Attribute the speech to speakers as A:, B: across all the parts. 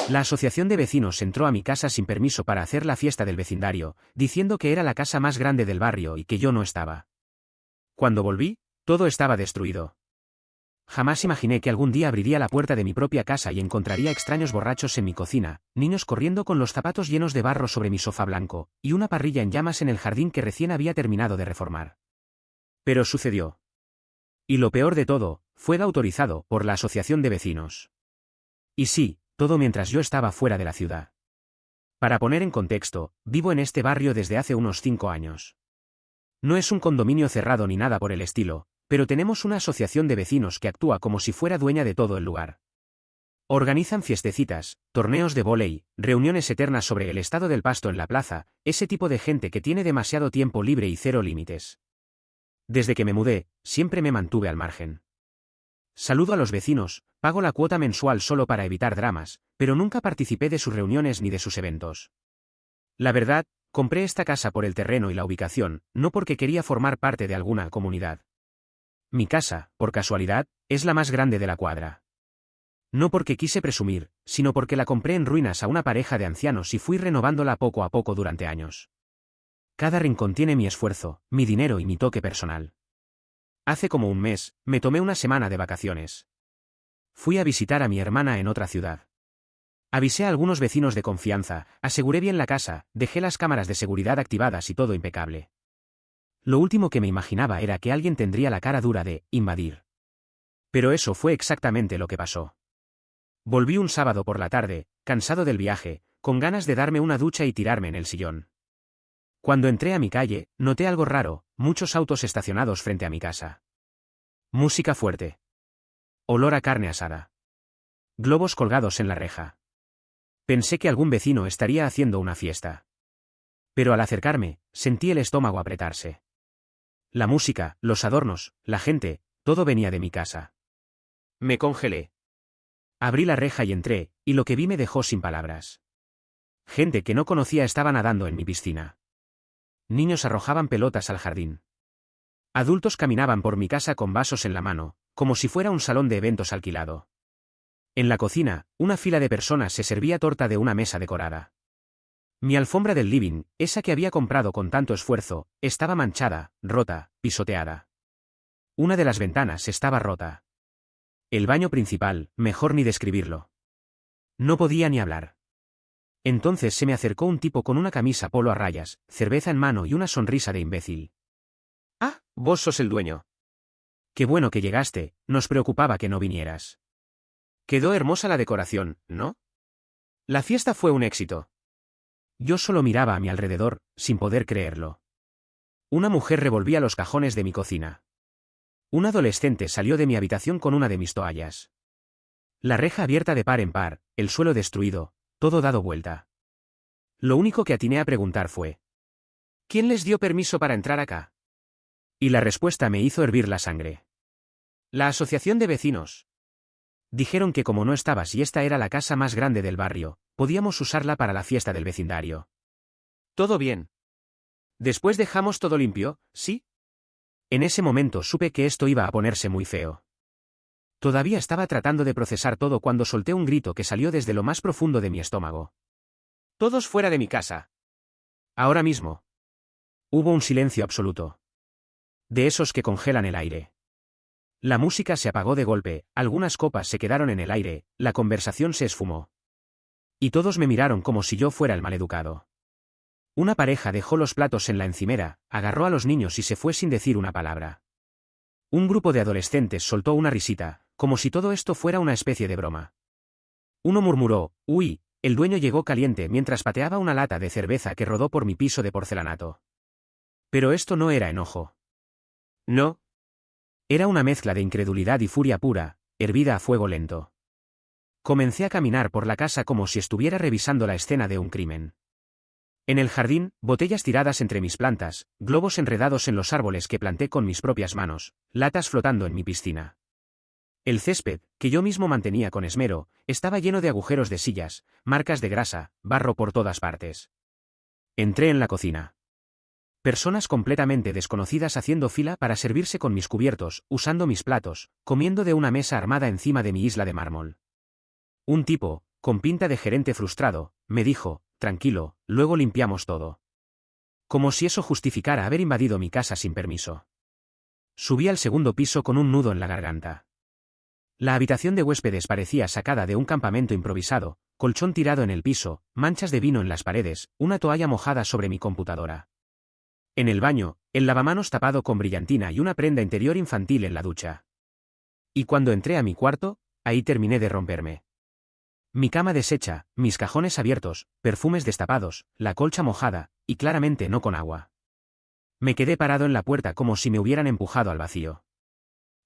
A: La asociación de vecinos entró a mi casa sin permiso para hacer la fiesta del vecindario, diciendo que era la casa más grande del barrio y que yo no estaba. Cuando volví, todo estaba destruido. Jamás imaginé que algún día abriría la puerta de mi propia casa y encontraría extraños borrachos en mi cocina, niños corriendo con los zapatos llenos de barro sobre mi sofá blanco, y una parrilla en llamas en el jardín que recién había terminado de reformar. Pero sucedió. Y lo peor de todo, fue autorizado por la asociación de vecinos. Y sí, todo mientras yo estaba fuera de la ciudad. Para poner en contexto, vivo en este barrio desde hace unos 5 años. No es un condominio cerrado ni nada por el estilo, pero tenemos una asociación de vecinos que actúa como si fuera dueña de todo el lugar. Organizan fiestecitas, torneos de vóley, reuniones eternas sobre el estado del pasto en la plaza, ese tipo de gente que tiene demasiado tiempo libre y cero límites. Desde que me mudé, siempre me mantuve al margen. Saludo a los vecinos, pago la cuota mensual solo para evitar dramas, pero nunca participé de sus reuniones ni de sus eventos. La verdad, compré esta casa por el terreno y la ubicación, no porque quería formar parte de alguna comunidad. Mi casa, por casualidad, es la más grande de la cuadra. No porque quise presumir, sino porque la compré en ruinas a una pareja de ancianos y fui renovándola poco a poco durante años. Cada rincón tiene mi esfuerzo, mi dinero y mi toque personal. Hace como un mes, me tomé una semana de vacaciones. Fui a visitar a mi hermana en otra ciudad. Avisé a algunos vecinos de confianza, aseguré bien la casa, dejé las cámaras de seguridad activadas y todo impecable. Lo último que me imaginaba era que alguien tendría la cara dura de invadir. Pero eso fue exactamente lo que pasó. Volví un sábado por la tarde, cansado del viaje, con ganas de darme una ducha y tirarme en el sillón. Cuando entré a mi calle, noté algo raro, muchos autos estacionados frente a mi casa. Música fuerte. Olor a carne asada. Globos colgados en la reja. Pensé que algún vecino estaría haciendo una fiesta. Pero al acercarme, sentí el estómago apretarse. La música, los adornos, la gente, todo venía de mi casa. Me congelé. Abrí la reja y entré, y lo que vi me dejó sin palabras. Gente que no conocía estaba nadando en mi piscina. Niños arrojaban pelotas al jardín. Adultos caminaban por mi casa con vasos en la mano, como si fuera un salón de eventos alquilado. En la cocina, una fila de personas se servía torta de una mesa decorada. Mi alfombra del living, esa que había comprado con tanto esfuerzo, estaba manchada, rota, pisoteada. Una de las ventanas estaba rota. El baño principal, mejor ni describirlo. No podía ni hablar. Entonces se me acercó un tipo con una camisa polo a rayas, cerveza en mano y una sonrisa de imbécil. «Ah, vos sos el dueño. Qué bueno que llegaste, nos preocupaba que no vinieras. Quedó hermosa la decoración, ¿no? La fiesta fue un éxito». Yo solo miraba a mi alrededor, sin poder creerlo. Una mujer revolvía los cajones de mi cocina. Un adolescente salió de mi habitación con una de mis toallas. La reja abierta de par en par, el suelo destruido, todo dado vuelta. Lo único que atiné a preguntar fue: ¿quién les dio permiso para entrar acá? Y la respuesta me hizo hervir la sangre. La asociación de vecinos. Dijeron que como no estabas y esta era la casa más grande del barrio, podíamos usarla para la fiesta del vecindario. Todo bien. Después dejamos todo limpio, ¿sí? En ese momento supe que esto iba a ponerse muy feo. Todavía estaba tratando de procesar todo cuando solté un grito que salió desde lo más profundo de mi estómago. Todos fuera de mi casa. Ahora mismo. Hubo un silencio absoluto. De esos que congelan el aire. La música se apagó de golpe, algunas copas se quedaron en el aire, la conversación se esfumó. Y todos me miraron como si yo fuera el maleducado. Una pareja dejó los platos en la encimera, agarró a los niños y se fue sin decir una palabra. Un grupo de adolescentes soltó una risita, como si todo esto fuera una especie de broma. Uno murmuró: «Uy», el dueño llegó caliente mientras pateaba una lata de cerveza que rodó por mi piso de porcelanato. Pero esto no era enojo. No. Era una mezcla de incredulidad y furia pura, hervida a fuego lento. Comencé a caminar por la casa como si estuviera revisando la escena de un crimen. En el jardín, botellas tiradas entre mis plantas, globos enredados en los árboles que planté con mis propias manos, latas flotando en mi piscina. El césped, que yo mismo mantenía con esmero, estaba lleno de agujeros de sillas, marcas de grasa, barro por todas partes. Entré en la cocina. Personas completamente desconocidas haciendo fila para servirse con mis cubiertos, usando mis platos, comiendo de una mesa armada encima de mi isla de mármol. Un tipo, con pinta de gerente frustrado, me dijo, tranquilo, luego limpiamos todo. Como si eso justificara haber invadido mi casa sin permiso. Subí al segundo piso con un nudo en la garganta. La habitación de huéspedes parecía sacada de un campamento improvisado, colchón tirado en el piso, manchas de vino en las paredes, una toalla mojada sobre mi computadora. En el baño, el lavamanos tapado con brillantina y una prenda interior infantil en la ducha. Y cuando entré a mi cuarto, ahí terminé de romperme. Mi cama deshecha, mis cajones abiertos, perfumes destapados, la colcha mojada, y claramente no con agua. Me quedé parado en la puerta como si me hubieran empujado al vacío.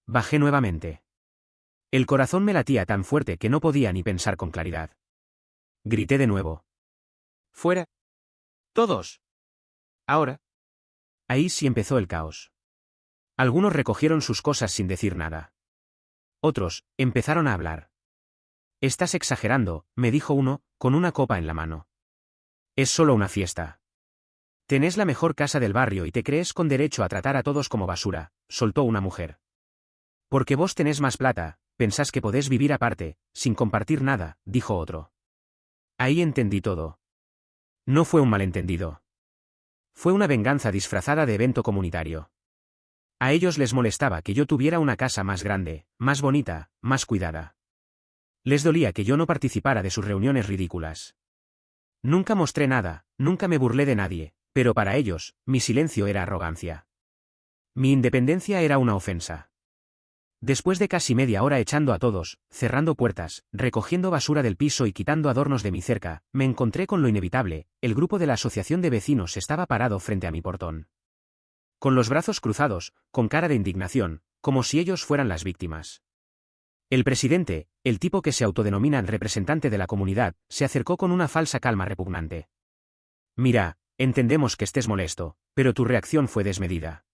A: Bajé nuevamente. El corazón me latía tan fuerte que no podía ni pensar con claridad. Grité de nuevo. ¡Fuera! ¡Todos! Ahora. Ahí sí empezó el caos. Algunos recogieron sus cosas sin decir nada. Otros empezaron a hablar. Estás exagerando, me dijo uno, con una copa en la mano. Es solo una fiesta. Tenés la mejor casa del barrio y te crees con derecho a tratar a todos como basura, soltó una mujer. Porque vos tenés más plata, pensás que podés vivir aparte, sin compartir nada, dijo otro. Ahí entendí todo. No fue un malentendido. Fue una venganza disfrazada de evento comunitario. A ellos les molestaba que yo tuviera una casa más grande, más bonita, más cuidada. Les dolía que yo no participara de sus reuniones ridículas. Nunca mostré nada, nunca me burlé de nadie, pero para ellos, mi silencio era arrogancia. Mi independencia era una ofensa. Después de casi media hora echando a todos, cerrando puertas, recogiendo basura del piso y quitando adornos de mi cerca, me encontré con lo inevitable, el grupo de la asociación de vecinos estaba parado frente a mi portón. Con los brazos cruzados, con cara de indignación, como si ellos fueran las víctimas. El presidente, el tipo que se autodenomina el representante de la comunidad, se acercó con una falsa calma repugnante. Mira, entendemos que estés molesto, pero tu reacción fue desmedida.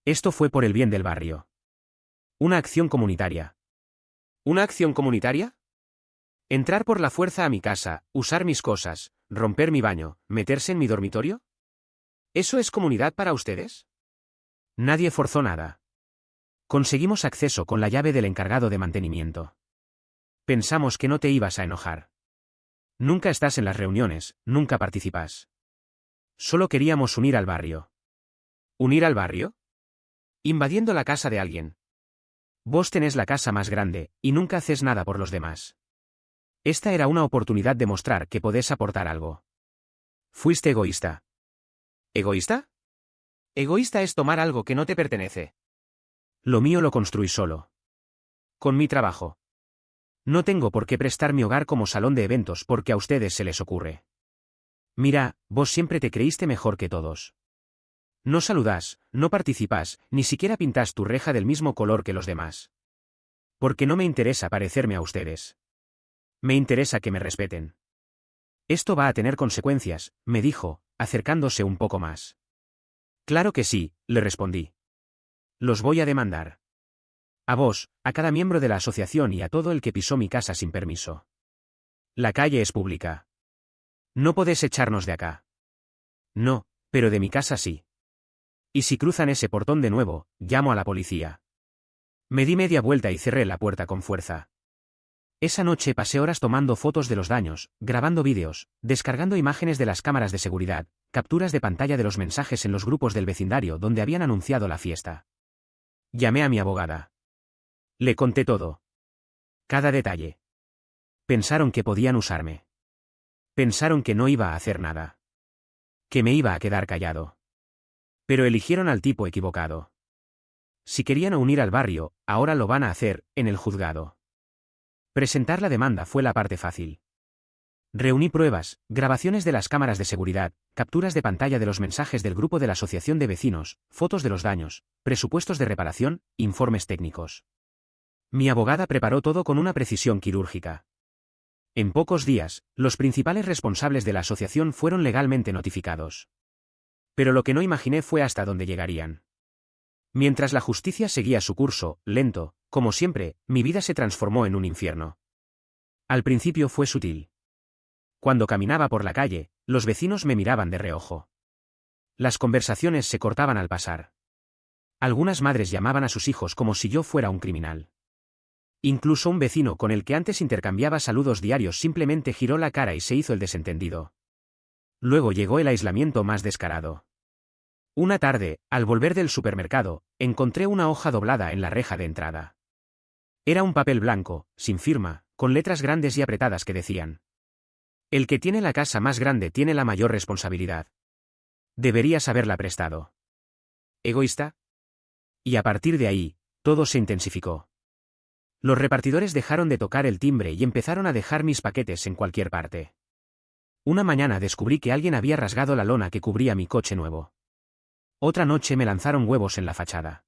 A: Esto fue por el bien del barrio. Una acción comunitaria. ¿Una acción comunitaria? ¿Entrar por la fuerza a mi casa, usar mis cosas, romper mi baño, meterse en mi dormitorio? ¿Eso es comunidad para ustedes? Nadie forzó nada. Conseguimos acceso con la llave del encargado de mantenimiento. Pensamos que no te ibas a enojar. Nunca estás en las reuniones, nunca participas. Solo queríamos unir al barrio. ¿Unir al barrio? Invadiendo la casa de alguien. Vos tenés la casa más grande, y nunca haces nada por los demás. Esta era una oportunidad de mostrar que podés aportar algo. Fuiste egoísta. ¿Egoísta? Egoísta es tomar algo que no te pertenece. Lo mío lo construí solo. Con mi trabajo. No tengo por qué prestar mi hogar como salón de eventos porque a ustedes se les ocurre. Mira, vos siempre te creíste mejor que todos. No saludás, no participás, ni siquiera pintás tu reja del mismo color que los demás. Porque no me interesa parecerme a ustedes. Me interesa que me respeten. Esto va a tener consecuencias, me dijo, acercándose un poco más. Claro que sí, le respondí. Los voy a demandar. A vos, a cada miembro de la asociación y a todo el que pisó mi casa sin permiso. La calle es pública. No podés echarnos de acá. No, pero de mi casa sí. Y si cruzan ese portón de nuevo, llamo a la policía. Me di media vuelta y cerré la puerta con fuerza. Esa noche pasé horas tomando fotos de los daños, grabando vídeos, descargando imágenes de las cámaras de seguridad, capturas de pantalla de los mensajes en los grupos del vecindario donde habían anunciado la fiesta. Llamé a mi abogada. Le conté todo. Cada detalle. Pensaron que podían usarme. Pensaron que no iba a hacer nada. Que me iba a quedar callado. Pero eligieron al tipo equivocado. Si querían unir al barrio, ahora lo van a hacer, en el juzgado. Presentar la demanda fue la parte fácil. Reuní pruebas, grabaciones de las cámaras de seguridad, capturas de pantalla de los mensajes del grupo de la asociación de vecinos, fotos de los daños, presupuestos de reparación, informes técnicos. Mi abogada preparó todo con una precisión quirúrgica. En pocos días, los principales responsables de la asociación fueron legalmente notificados. Pero lo que no imaginé fue hasta dónde llegarían. Mientras la justicia seguía su curso, lento, como siempre, mi vida se transformó en un infierno. Al principio fue sutil. Cuando caminaba por la calle, los vecinos me miraban de reojo. Las conversaciones se cortaban al pasar. Algunas madres llamaban a sus hijos como si yo fuera un criminal. Incluso un vecino con el que antes intercambiaba saludos diarios simplemente giró la cara y se hizo el desentendido. Luego llegó el aislamiento más descarado. Una tarde, al volver del supermercado, encontré una hoja doblada en la reja de entrada. Era un papel blanco, sin firma, con letras grandes y apretadas que decían: el que tiene la casa más grande tiene la mayor responsabilidad. Deberías haberla prestado. ¿Egoísta? Y a partir de ahí, todo se intensificó. Los repartidores dejaron de tocar el timbre y empezaron a dejar mis paquetes en cualquier parte. Una mañana descubrí que alguien había rasgado la lona que cubría mi coche nuevo. Otra noche me lanzaron huevos en la fachada.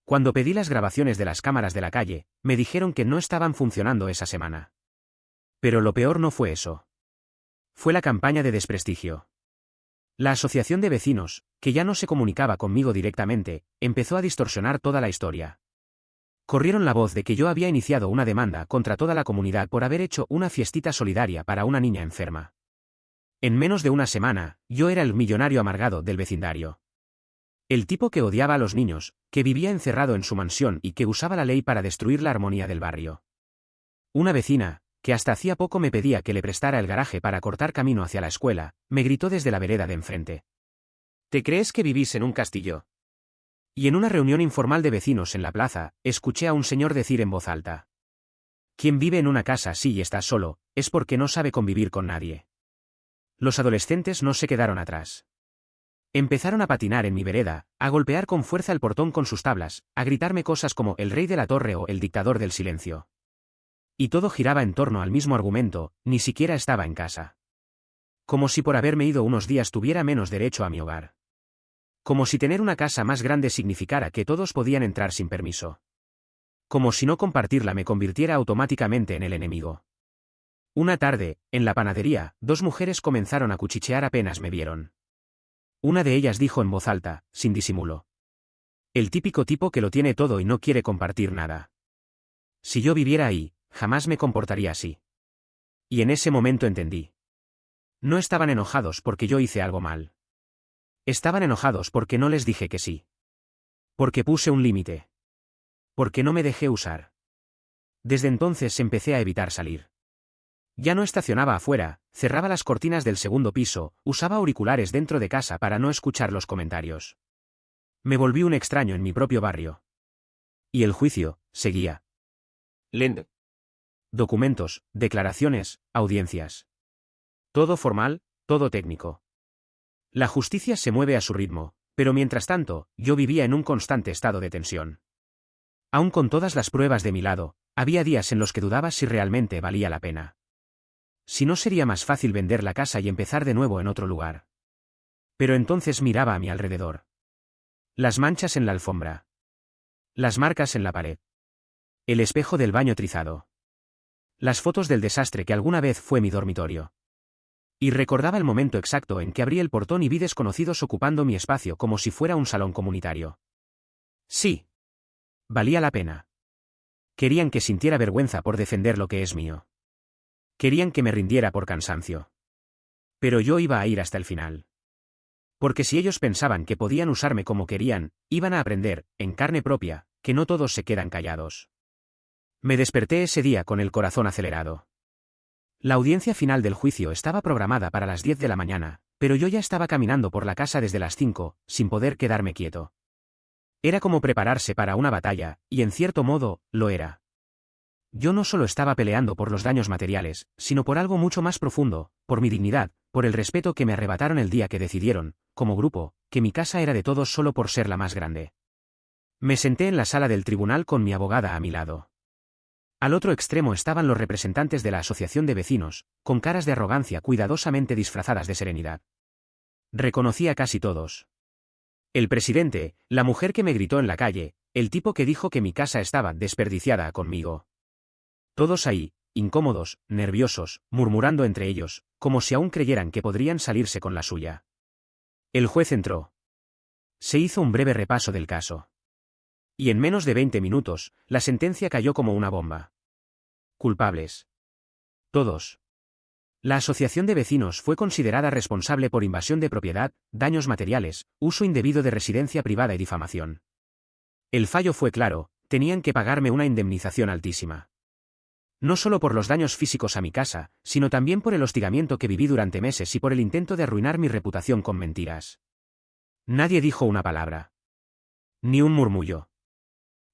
A: Cuando pedí las grabaciones de las cámaras de la calle, me dijeron que no estaban funcionando esa semana. Pero lo peor no fue eso. Fue la campaña de desprestigio. La asociación de vecinos, que ya no se comunicaba conmigo directamente, empezó a distorsionar toda la historia. Corrieron la voz de que yo había iniciado una demanda contra toda la comunidad por haber hecho una fiestita solidaria para una niña enferma. En menos de una semana, yo era el millonario amargado del vecindario. El tipo que odiaba a los niños, que vivía encerrado en su mansión y que usaba la ley para destruir la armonía del barrio. Una vecina, que hasta hacía poco me pedía que le prestara el garaje para cortar camino hacia la escuela, me gritó desde la vereda de enfrente: ¿te crees que vivís en un castillo? Y en una reunión informal de vecinos en la plaza, escuché a un señor decir en voz alta: quien vive en una casa así y está solo, es porque no sabe convivir con nadie. Los adolescentes no se quedaron atrás. Empezaron a patinar en mi vereda, a golpear con fuerza el portón con sus tablas, a gritarme cosas como el rey de la torre o el dictador del silencio. Y todo giraba en torno al mismo argumento: ni siquiera estaba en casa. Como si por haberme ido unos días tuviera menos derecho a mi hogar. Como si tener una casa más grande significara que todos podían entrar sin permiso. Como si no compartirla me convirtiera automáticamente en el enemigo. Una tarde, en la panadería, dos mujeres comenzaron a cuchichear apenas me vieron. Una de ellas dijo en voz alta, sin disimulo: el típico tipo que lo tiene todo y no quiere compartir nada. Si yo viviera ahí, jamás me comportaría así. Y en ese momento entendí. No estaban enojados porque yo hice algo mal. Estaban enojados porque no les dije que sí. Porque puse un límite. Porque no me dejé usar. Desde entonces empecé a evitar salir. Ya no estacionaba afuera, cerraba las cortinas del segundo piso, usaba auriculares dentro de casa para no escuchar los comentarios. Me volví un extraño en mi propio barrio. Y el juicio seguía. Lento. Documentos, declaraciones, audiencias. Todo formal, todo técnico. La justicia se mueve a su ritmo, pero mientras tanto, yo vivía en un constante estado de tensión. Aun con todas las pruebas de mi lado, había días en los que dudaba si realmente valía la pena. Si no sería más fácil vender la casa y empezar de nuevo en otro lugar. Pero entonces miraba a mi alrededor. Las manchas en la alfombra. Las marcas en la pared. El espejo del baño trizado. Las fotos del desastre que alguna vez fue mi dormitorio. Y recordaba el momento exacto en que abrí el portón y vi desconocidos ocupando mi espacio como si fuera un salón comunitario. Sí. Valía la pena. Querían que sintiera vergüenza por defender lo que es mío. Querían que me rindiera por cansancio. Pero yo iba a ir hasta el final. Porque si ellos pensaban que podían usarme como querían, iban a aprender, en carne propia, que no todos se quedan callados. Me desperté ese día con el corazón acelerado. La audiencia final del juicio estaba programada para las 10 de la mañana, pero yo ya estaba caminando por la casa desde las 5, sin poder quedarme quieto. Era como prepararse para una batalla, y en cierto modo, lo era. Yo no solo estaba peleando por los daños materiales, sino por algo mucho más profundo, por mi dignidad, por el respeto que me arrebataron el día que decidieron, como grupo, que mi casa era de todos solo por ser la más grande. Me senté en la sala del tribunal con mi abogada a mi lado. Al otro extremo estaban los representantes de la asociación de vecinos, con caras de arrogancia cuidadosamente disfrazadas de serenidad. Reconocí a casi todos. El presidente, la mujer que me gritó en la calle, el tipo que dijo que mi casa estaba desperdiciada conmigo. Todos ahí, incómodos, nerviosos, murmurando entre ellos, como si aún creyeran que podrían salirse con la suya. El juez entró. Se hizo un breve repaso del caso. Y en menos de 20 minutos, la sentencia cayó como una bomba. Culpables. Todos. La asociación de vecinos fue considerada responsable por invasión de propiedad, daños materiales, uso indebido de residencia privada y difamación. El fallo fue claro: tenían que pagarme una indemnización altísima. No solo por los daños físicos a mi casa, sino también por el hostigamiento que viví durante meses y por el intento de arruinar mi reputación con mentiras. Nadie dijo una palabra. Ni un murmullo.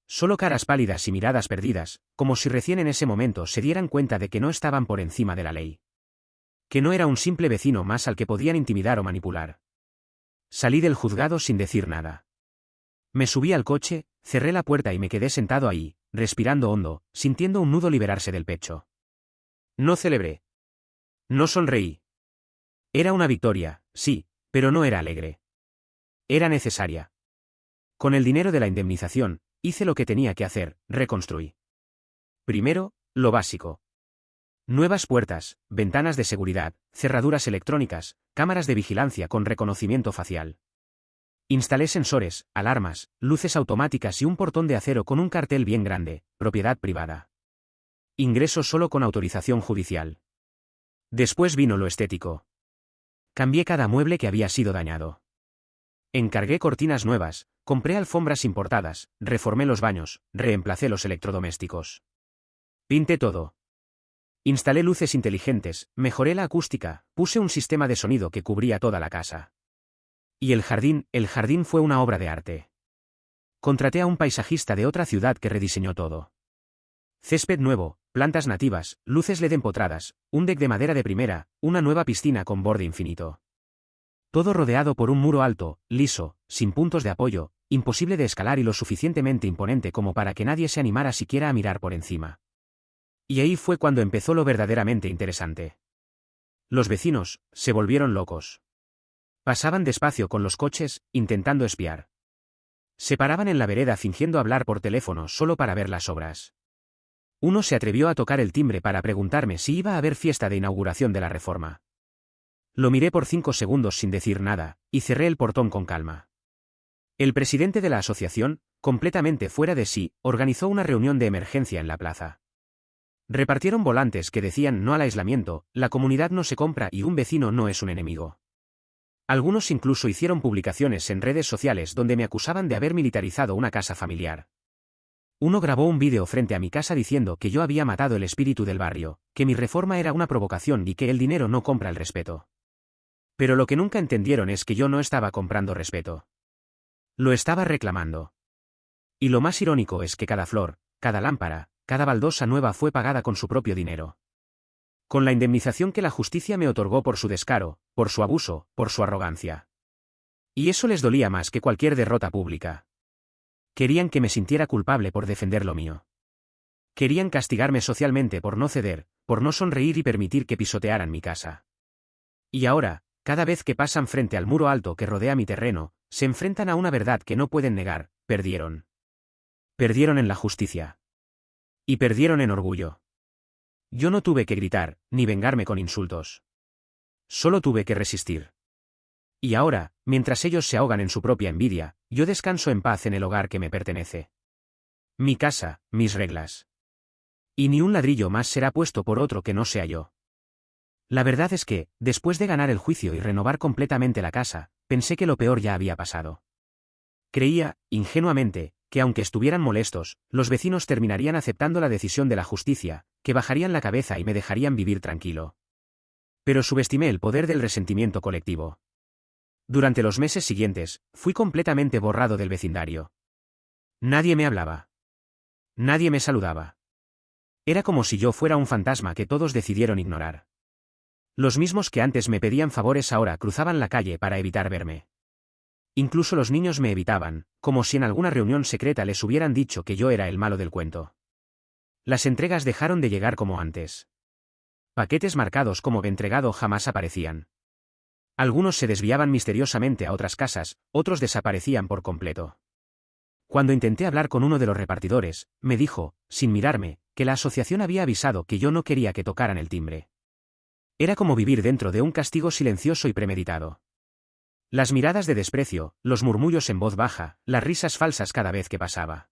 A: Solo caras pálidas y miradas perdidas, como si recién en ese momento se dieran cuenta de que no estaban por encima de la ley. Que no era un simple vecino más al que podían intimidar o manipular. Salí del juzgado sin decir nada. Me subí al coche, cerré la puerta y me quedé sentado ahí, respirando hondo, sintiendo un nudo liberarse del pecho. No celebré. No sonreí. Era una victoria, sí, pero no era alegre. Era necesaria. Con el dinero de la indemnización, hice lo que tenía que hacer, reconstruí. Primero, lo básico. Nuevas puertas, ventanas de seguridad, cerraduras electrónicas, cámaras de vigilancia con reconocimiento facial. Instalé sensores, alarmas, luces automáticas y un portón de acero con un cartel bien grande, propiedad privada. Ingreso solo con autorización judicial. Después vino lo estético. Cambié cada mueble que había sido dañado. Encargué cortinas nuevas, compré alfombras importadas, reformé los baños, reemplacé los electrodomésticos. Pinté todo. Instalé luces inteligentes, mejoré la acústica, puse un sistema de sonido que cubría toda la casa. Y el jardín fue una obra de arte. Contraté a un paisajista de otra ciudad que rediseñó todo. Césped nuevo, plantas nativas, luces LED empotradas, un deck de madera de primera, una nueva piscina con borde infinito. Todo rodeado por un muro alto, liso, sin puntos de apoyo, imposible de escalar y lo suficientemente imponente como para que nadie se animara siquiera a mirar por encima. Y ahí fue cuando empezó lo verdaderamente interesante. Los vecinos se volvieron locos. Pasaban despacio con los coches, intentando espiar. Se paraban en la vereda fingiendo hablar por teléfono solo para ver las obras. Uno se atrevió a tocar el timbre para preguntarme si iba a haber fiesta de inauguración de la reforma. Lo miré por 5 segundos sin decir nada, y cerré el portón con calma. El presidente de la asociación, completamente fuera de sí, organizó una reunión de emergencia en la plaza. Repartieron volantes que decían no al aislamiento, la comunidad no se compra y un vecino no es un enemigo. Algunos incluso hicieron publicaciones en redes sociales donde me acusaban de haber militarizado una casa familiar. Uno grabó un vídeo frente a mi casa diciendo que yo había matado el espíritu del barrio, que mi reforma era una provocación y que el dinero no compra el respeto. Pero lo que nunca entendieron es que yo no estaba comprando respeto. Lo estaba reclamando. Y lo más irónico es que cada flor, cada lámpara, cada baldosa nueva fue pagada con su propio dinero. Con la indemnización que la justicia me otorgó por su descaro, por su abuso, por su arrogancia. Y eso les dolía más que cualquier derrota pública. Querían que me sintiera culpable por defender lo mío. Querían castigarme socialmente por no ceder, por no sonreír y permitir que pisotearan mi casa. Y ahora, cada vez que pasan frente al muro alto que rodea mi terreno, se enfrentan a una verdad que no pueden negar: perdieron. Perdieron en la justicia. Y perdieron en orgullo. Yo no tuve que gritar, ni vengarme con insultos. Solo tuve que resistir. Y ahora, mientras ellos se ahogan en su propia envidia, yo descanso en paz en el hogar que me pertenece. Mi casa, mis reglas. Y ni un ladrillo más será puesto por otro que no sea yo. La verdad es que, después de ganar el juicio y renovar completamente la casa, pensé que lo peor ya había pasado. Creía, ingenuamente, que aunque estuvieran molestos, los vecinos terminarían aceptando la decisión de la justicia, que bajarían la cabeza y me dejarían vivir tranquilo. Pero subestimé el poder del resentimiento colectivo. Durante los meses siguientes, fui completamente borrado del vecindario. Nadie me hablaba. Nadie me saludaba. Era como si yo fuera un fantasma que todos decidieron ignorar. Los mismos que antes me pedían favores ahora cruzaban la calle para evitar verme. Incluso los niños me evitaban, como si en alguna reunión secreta les hubieran dicho que yo era el malo del cuento. Las entregas dejaron de llegar como antes. Paquetes marcados como entregado jamás aparecían. Algunos se desviaban misteriosamente a otras casas, otros desaparecían por completo. Cuando intenté hablar con uno de los repartidores, me dijo, sin mirarme, que la asociación había avisado que yo no quería que tocaran el timbre. Era como vivir dentro de un castigo silencioso y premeditado. Las miradas de desprecio, los murmullos en voz baja, las risas falsas cada vez que pasaba.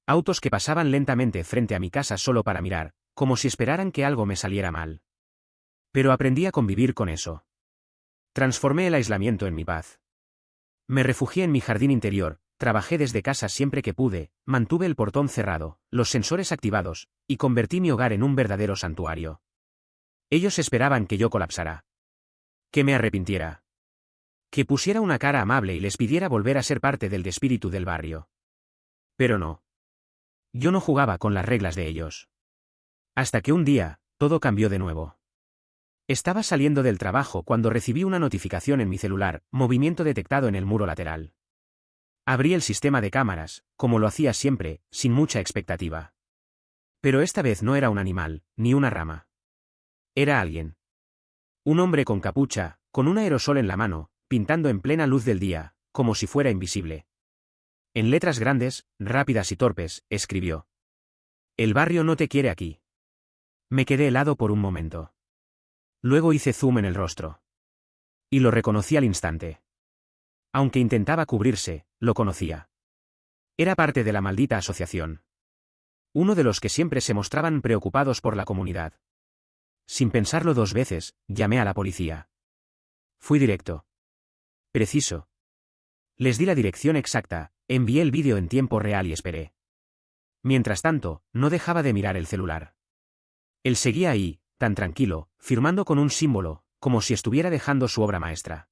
A: Autos que pasaban lentamente frente a mi casa solo para mirar, como si esperaran que algo me saliera mal. Pero aprendí a convivir con eso. Transformé el aislamiento en mi paz. Me refugié en mi jardín interior, trabajé desde casa siempre que pude, mantuve el portón cerrado, los sensores activados, y convertí mi hogar en un verdadero santuario. Ellos esperaban que yo colapsara. Que me arrepintiera. Que pusiera una cara amable y les pidiera volver a ser parte del espíritu del barrio. Pero no. Yo no jugaba con las reglas de ellos. Hasta que un día, todo cambió de nuevo. Estaba saliendo del trabajo cuando recibí una notificación en mi celular, movimiento detectado en el muro lateral. Abrí el sistema de cámaras, como lo hacía siempre, sin mucha expectativa. Pero esta vez no era un animal, ni una rama. Era alguien. Un hombre con capucha, con un aerosol en la mano, pintando en plena luz del día, como si fuera invisible. En letras grandes, rápidas y torpes, escribió: "El barrio no te quiere aquí". Me quedé helado por un momento. Luego hice zoom en el rostro. Y lo reconocí al instante. Aunque intentaba cubrirse, lo conocía. Era parte de la maldita asociación. Uno de los que siempre se mostraban preocupados por la comunidad. Sin pensarlo dos veces, llamé a la policía. Fui directo. Preciso. Les di la dirección exacta, envié el vídeo en tiempo real y esperé. Mientras tanto, no dejaba de mirar el celular. Él seguía ahí, tan tranquilo, firmando con un símbolo, como si estuviera dejando su obra maestra.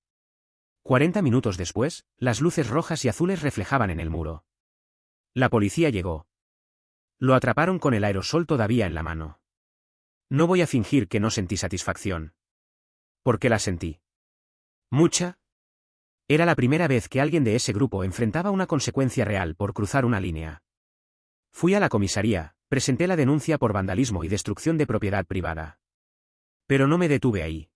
A: 40 minutos después, las luces rojas y azules reflejaban en el muro. La policía llegó. Lo atraparon con el aerosol todavía en la mano. No voy a fingir que no sentí satisfacción. Porque la sentí. Mucha. Era la primera vez que alguien de ese grupo enfrentaba una consecuencia real por cruzar una línea. Fui a la comisaría, presenté la denuncia por vandalismo y destrucción de propiedad privada. Pero no me detuve ahí.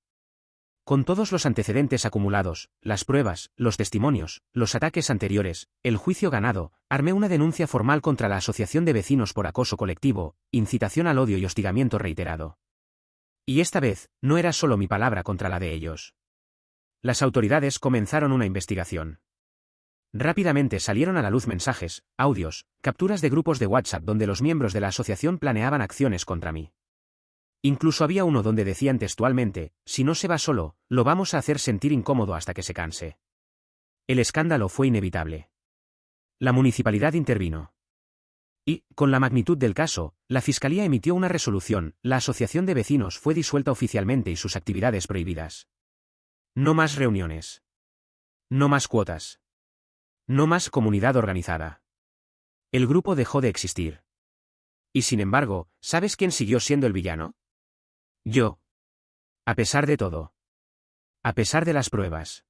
A: Con todos los antecedentes acumulados, las pruebas, los testimonios, los ataques anteriores, el juicio ganado, armé una denuncia formal contra la Asociación de Vecinos por acoso colectivo, incitación al odio y hostigamiento reiterado. Y esta vez, no era solo mi palabra contra la de ellos. Las autoridades comenzaron una investigación. Rápidamente salieron a la luz mensajes, audios, capturas de grupos de WhatsApp donde los miembros de la asociación planeaban acciones contra mí. Incluso había uno donde decían textualmente: "Si no se va solo, lo vamos a hacer sentir incómodo hasta que se canse". El escándalo fue inevitable. La municipalidad intervino. Y, con la magnitud del caso, la Fiscalía emitió una resolución, la Asociación de Vecinos fue disuelta oficialmente y sus actividades prohibidas. No más reuniones. No más cuotas. No más comunidad organizada. El grupo dejó de existir. Y sin embargo, ¿sabes quién siguió siendo el villano? Yo. A pesar de todo. A pesar de las pruebas.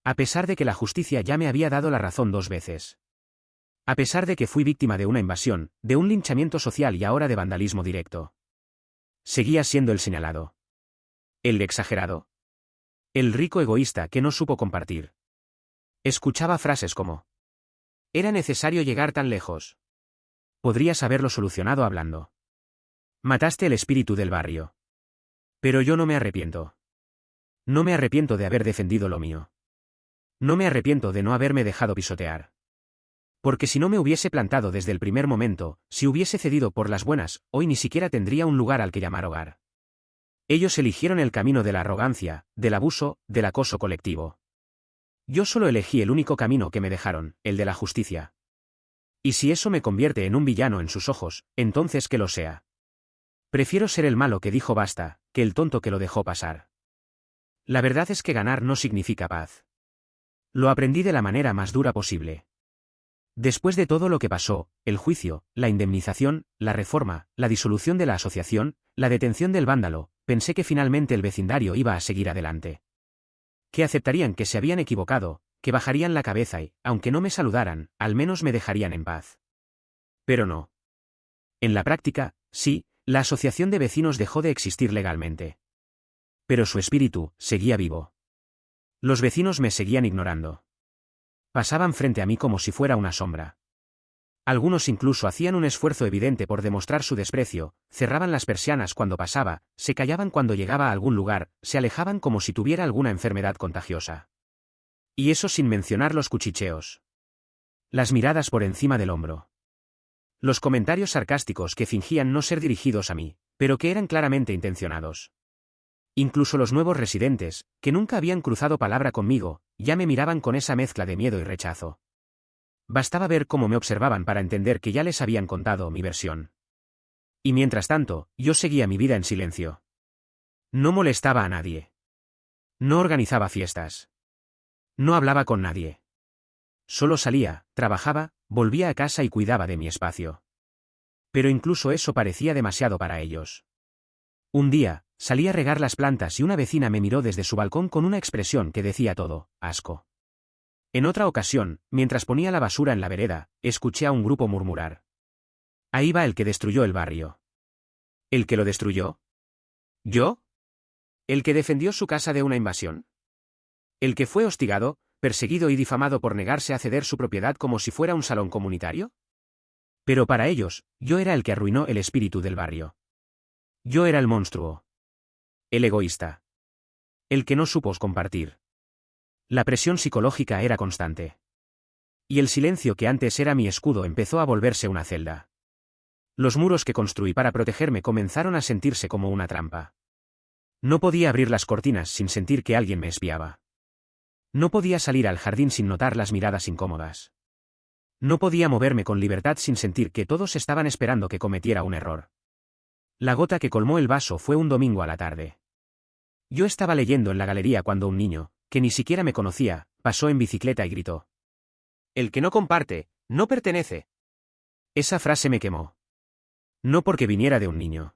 A: A pesar de que la justicia ya me había dado la razón 2 veces. A pesar de que fui víctima de una invasión, de un linchamiento social y ahora de vandalismo directo. Seguía siendo el señalado. El exagerado. El rico egoísta que no supo compartir. Escuchaba frases como: "Era necesario llegar tan lejos. Podrías haberlo solucionado hablando. Mataste el espíritu del barrio". Pero yo no me arrepiento. No me arrepiento de haber defendido lo mío. No me arrepiento de no haberme dejado pisotear. Porque si no me hubiese plantado desde el primer momento, si hubiese cedido por las buenas, hoy ni siquiera tendría un lugar al que llamar hogar. Ellos eligieron el camino de la arrogancia, del abuso, del acoso colectivo. Yo solo elegí el único camino que me dejaron, el de la justicia. Y si eso me convierte en un villano en sus ojos, entonces que lo sea. Prefiero ser el malo que dijo basta, que el tonto que lo dejó pasar. La verdad es que ganar no significa paz. Lo aprendí de la manera más dura posible. Después de todo lo que pasó, el juicio, la indemnización, la reforma, la disolución de la asociación, la detención del vándalo, pensé que finalmente el vecindario iba a seguir adelante. Que aceptarían que se habían equivocado, que bajarían la cabeza y, aunque no me saludaran, al menos me dejarían en paz. Pero no. En la práctica, sí, la asociación de vecinos dejó de existir legalmente. Pero su espíritu seguía vivo. Los vecinos me seguían ignorando. Pasaban frente a mí como si fuera una sombra. Algunos incluso hacían un esfuerzo evidente por demostrar su desprecio, cerraban las persianas cuando pasaba, se callaban cuando llegaba a algún lugar, se alejaban como si tuviera alguna enfermedad contagiosa. Y eso sin mencionar los cuchicheos. Las miradas por encima del hombro. Los comentarios sarcásticos que fingían no ser dirigidos a mí, pero que eran claramente intencionados. Incluso los nuevos residentes, que nunca habían cruzado palabra conmigo, ya me miraban con esa mezcla de miedo y rechazo. Bastaba ver cómo me observaban para entender que ya les habían contado mi versión. Y mientras tanto, yo seguía mi vida en silencio. No molestaba a nadie. No organizaba fiestas. No hablaba con nadie. Solo salía, trabajaba, volvía a casa y cuidaba de mi espacio. Pero incluso eso parecía demasiado para ellos. Un día, salí a regar las plantas y una vecina me miró desde su balcón con una expresión que decía todo: asco. En otra ocasión, mientras ponía la basura en la vereda, escuché a un grupo murmurar: ahí va el que destruyó el barrio. ¿El que lo destruyó? ¿Yo? ¿El que defendió su casa de una invasión? ¿El que fue hostigado, perseguido y difamado por negarse a ceder su propiedad como si fuera un salón comunitario? Pero para ellos, yo era el que arruinó el espíritu del barrio. Yo era el monstruo. El egoísta. El que no supo compartir. La presión psicológica era constante. Y el silencio que antes era mi escudo empezó a volverse una celda. Los muros que construí para protegerme comenzaron a sentirse como una trampa. No podía abrir las cortinas sin sentir que alguien me espiaba. No podía salir al jardín sin notar las miradas incómodas. No podía moverme con libertad sin sentir que todos estaban esperando que cometiera un error. La gota que colmó el vaso fue un domingo a la tarde. Yo estaba leyendo en la galería cuando un niño, que ni siquiera me conocía, pasó en bicicleta y gritó: el que no comparte, no pertenece. Esa frase me quemó. No porque viniera de un niño,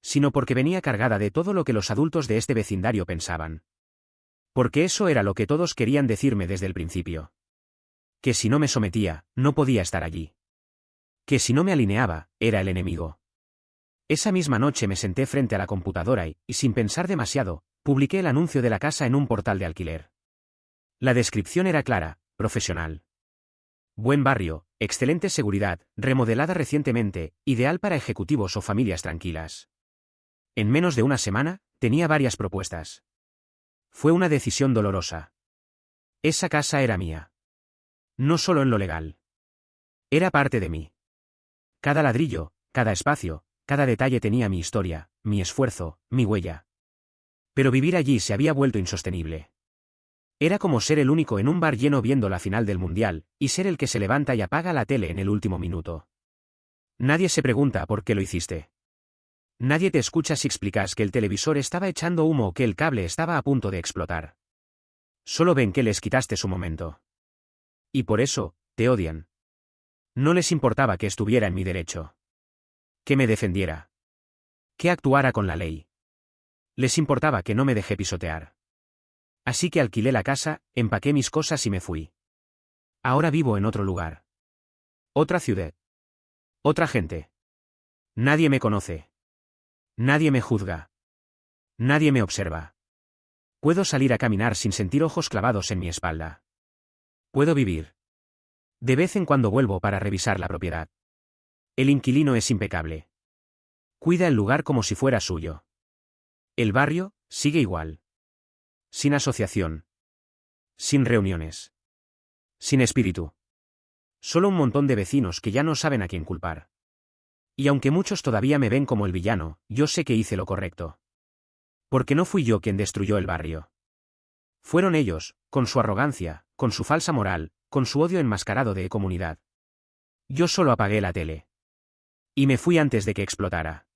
A: sino porque venía cargada de todo lo que los adultos de este vecindario pensaban. Porque eso era lo que todos querían decirme desde el principio. Que si no me sometía, no podía estar allí. Que si no me alineaba, era el enemigo. Esa misma noche me senté frente a la computadora y, sin pensar demasiado, publiqué el anuncio de la casa en un portal de alquiler. La descripción era clara: profesional. Buen barrio, excelente seguridad, remodelada recientemente, ideal para ejecutivos o familias tranquilas. En menos de una semana, tenía varias propuestas. Fue una decisión dolorosa. Esa casa era mía. No solo en lo legal. Era parte de mí. Cada ladrillo, cada espacio, cada detalle tenía mi historia, mi esfuerzo, mi huella. Pero vivir allí se había vuelto insostenible. Era como ser el único en un bar lleno viendo la final del Mundial, y ser el que se levanta y apaga la tele en el último minuto. Nadie se pregunta por qué lo hiciste. Nadie te escucha si explicas que el televisor estaba echando humo o que el cable estaba a punto de explotar. Solo ven que les quitaste su momento. Y por eso, te odian. No les importaba que estuviera en mi derecho. Que me defendiera. Que actuara con la ley. Les importaba que no me dejé pisotear. Así que alquilé la casa, empaqué mis cosas y me fui. Ahora vivo en otro lugar. Otra ciudad. Otra gente. Nadie me conoce. Nadie me juzga. Nadie me observa. Puedo salir a caminar sin sentir ojos clavados en mi espalda. Puedo vivir. De vez en cuando vuelvo para revisar la propiedad. El inquilino es impecable. Cuida el lugar como si fuera suyo. El barrio sigue igual. Sin asociación. Sin reuniones. Sin espíritu. Solo un montón de vecinos que ya no saben a quién culpar. Y aunque muchos todavía me ven como el villano, yo sé que hice lo correcto. Porque no fui yo quien destruyó el barrio. Fueron ellos, con su arrogancia, con su falsa moral, con su odio enmascarado de comunidad. Yo solo apagué la tele. Y me fui antes de que explotara.